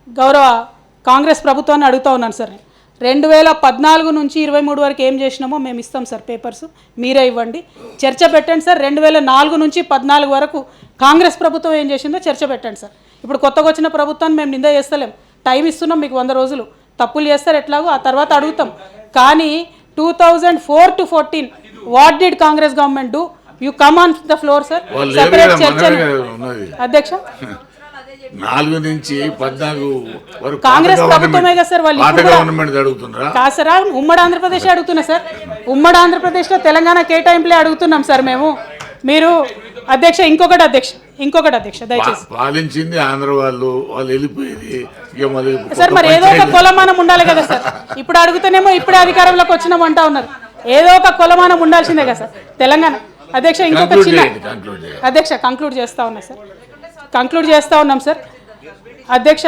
గౌరవ కాంగ్రెస్ ప్రభుత్వాన్ని అడుగుతూ ఉన్నాను సార్. 2014 నుంచి 23 వరకు ఏం చేసినామో మేము ఇస్తాం సార్, పేపర్స్ మీరే ఇవ్వండి, చర్చ పెట్టండి సార్. 2004 నుంచి 14 వరకు కాంగ్రెస్ ప్రభుత్వం ఏం చేసిందో చర్చ పెట్టండి సార్. ఇప్పుడు కొత్తగా వచ్చిన ప్రభుత్వాన్ని మేము నింద చేస్తలేం, టైం ఇస్తున్నాం మీకు 100 రోజులు. తప్పులు చేస్తారు ఎట్లాగో ఆ తర్వాత అడుగుతాం. కానీ 2004 to 14 what did Congress government do? You come on the floor sir, separate చర్చ. అధ్యక్ష 4 నుంచి 14 వరకు కాంగ్రెస్ ప్రభుత్వమే కదా సార్. వాళ్ళు గవర్నమెంట్ అడుగుతున్నారా? కాదు సార్, ఉమ్మడి ఆంధ్రప్రదేశ్ అడుగుతున్నా సార్. ఉమ్మడి ఆంధ్రప్రదేశ్లో తెలంగాణ కేటాయింపులే అడుగుతున్నాం సార్ మేము. మీరు అధ్యక్ష ఇంకొకటి అధ్యక్ష దయచేసి, పాలించింది ఆంధ్ర వాళ్ళు వెళ్ళిపోయేది సార్. మరి ఏదో ఒక కొలమానం ఉండాలి కదా సార్. ఇప్పుడు అడుగుతానేమో ఇప్పుడే అధికారంలోకి వచ్చినామంటా ఉన్నారు. ఏదో ఒక కొలమానం ఉండాల్సిందే కదా సార్ తెలంగాణ. అధ్యక్ష ఇంకొక చిన్న అధ్యక్ష కంక్లూడ్ చేస్తా ఉన్నాం సార్. అధ్యక్ష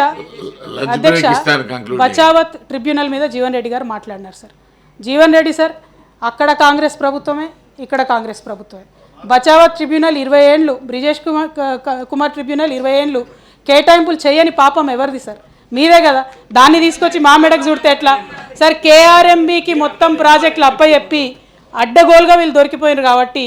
బచావత్ ట్రిబ్యునల్ మీద జీవన్ రెడ్డి గారు మాట్లాడినారు సార్. జీవన్ రెడ్డి సార్ అక్కడ కాంగ్రెస్ ప్రభుత్వమే, ఇక్కడ కాంగ్రెస్ ప్రభుత్వమే. బచావత్ ట్రిబ్యునల్ 20 ఏళ్ళు, బ్రిజేష్ కుమార్ ట్రిబ్యునల్ 20 ఏళ్ళు కేటాయింపులు చేయని పాపం ఎవరిది సార్? మీరే కదా. దాన్ని తీసుకొచ్చి మా మెడకు చూడితే ఎట్లా సార్? కేఆర్ఎంబికి మొత్తం ప్రాజెక్టులు అప్పచెప్పి అడ్డగోలుగా వీళ్ళు దొరికిపోయినారు కాబట్టి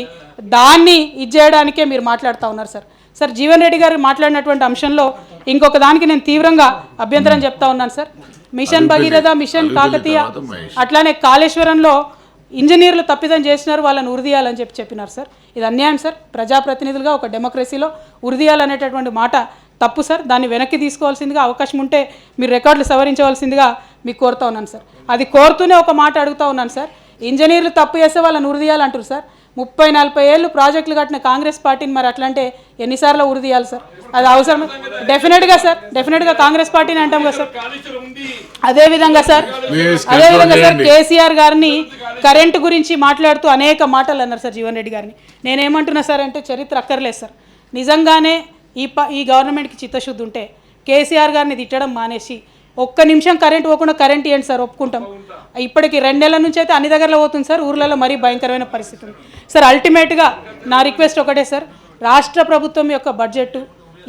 దాన్ని ఇచ్చేయడానికే మీరు మాట్లాడుతూ ఉన్నారు సార్. సార్ జీవన్ రెడ్డి గారు మాట్లాడినటువంటి అంశంలో ఇంకొక దానికి నేను తీవ్రంగా అభ్యంతరం చెప్తా ఉన్నాను sir. Mission Bhagiratha, mission Kakatiya, అట్లానే కాళేశ్వరంలో ఇంజనీర్లు తప్పిదం చేసినారు, వాళ్ళని ఉరిదీయాలని చెప్పినారు సార్. ఇది అన్యాయం సార్. ప్రజాప్రతినిధులుగా ఒక డెమోక్రసీలో ఉరిదీయాలనేటటువంటి మాట తప్పు సార్. దాన్ని వెనక్కి తీసుకోవాల్సిందిగా, అవకాశం ఉంటే మీరు రికార్డులు సవరించవలసిందిగా మీకు కోరుతా ఉన్నాను సార్. అది కోరుతూనే ఒక మాట అడుగుతూ ఉన్నాను సార్. ఇంజనీర్లు తప్పు చేస్తే వాళ్ళని ఉరిదీయాలంటారు సార్. 30-40 ఏళ్ళు ప్రాజెక్టులు కట్టిన కాంగ్రెస్ పార్టీని మరి అట్లంటే ఎన్నిసార్లు ఉరిదీయాలి సార్? అది అవసరం డెఫినెట్గా సార్. డెఫినెట్గా కాంగ్రెస్ పార్టీని అంటాం కదా సార్. అదేవిధంగా సార్ కేసీఆర్ గారిని కరెంటు గురించి మాట్లాడుతూ అనేక మాటలు అన్నారు సార్ జీవన్ రెడ్డి గారిని. నేనేమంటున్నా సార్ అంటే చరిత్ర అక్కర్లేదు సార్. నిజంగానే ఈ గవర్నమెంట్కి చిత్తశుద్ధి ఉంటే కేసీఆర్ గారిని తిట్టడం మానేసి ఒక్క నిమిషం కరెంట్ పోకుండా కరెంట్ ఇవ్వండి సార్, ఒప్పుకుంటాం. ఇప్పటికి 2 నెలల నుంచి అయితే అన్ని దగ్గరలో పోతుంది సార్, ఊర్లలో మరీ భయంకరమైన పరిస్థితి ఉంది సార్. అల్టిమేట్గా నా రిక్వెస్ట్ ఒకటే సార్, రాష్ట్ర ప్రభుత్వం యొక్క బడ్జెట్,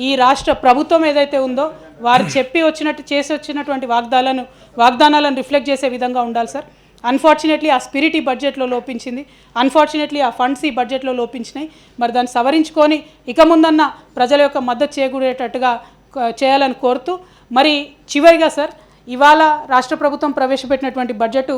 ఈ రాష్ట్ర ప్రభుత్వం ఏదైతే ఉందో వారు చేసి వచ్చినటువంటి వాగ్దానాలను రిఫ్లెక్ట్ చేసే విధంగా ఉండాలి సార్. అన్ఫార్చునేట్లీ ఆ స్పిరిట్ ఈ బడ్జెట్లో లోపించింది. అన్ఫార్చునేట్లీ ఆ ఫండ్స్ ఈ బడ్జెట్లో లోపించినాయి. మరి దాన్ని సవరించుకొని ఇక ముందన్న ప్రజల యొక్క మద్దతు చేకూరేటట్టుగా చేయాలని కోరుతూ, మరి చివరిగా సార్ ఇవాళ రాష్ట్ర ప్రభుత్వం ప్రవేశపెట్టినటువంటి బడ్జెట్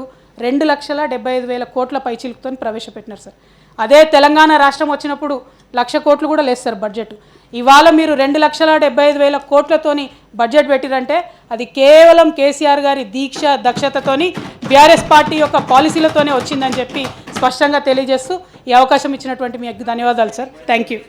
2,75,000 కోట్ల పైచిలుకుతో ప్రవేశపెట్టినారు సార్. అదే తెలంగాణ రాష్ట్రం వచ్చినప్పుడు 1,00,000 కోట్లు కూడా లేదు సార్ బడ్జెట్. ఇవాళ మీరు 2,75,000 కోట్లతోని బడ్జెట్ పెట్టిరంటే అది కేవలం కేసీఆర్ గారి దీక్ష దక్షతతోని, బీఆర్ఎస్ పార్టీ యొక్క పాలసీలతోనే వచ్చిందని చెప్పి స్పష్టంగా తెలియజేస్తూ ఈ అవకాశం ఇచ్చినటువంటి మీకు ధన్యవాదాలు సార్. Thank you.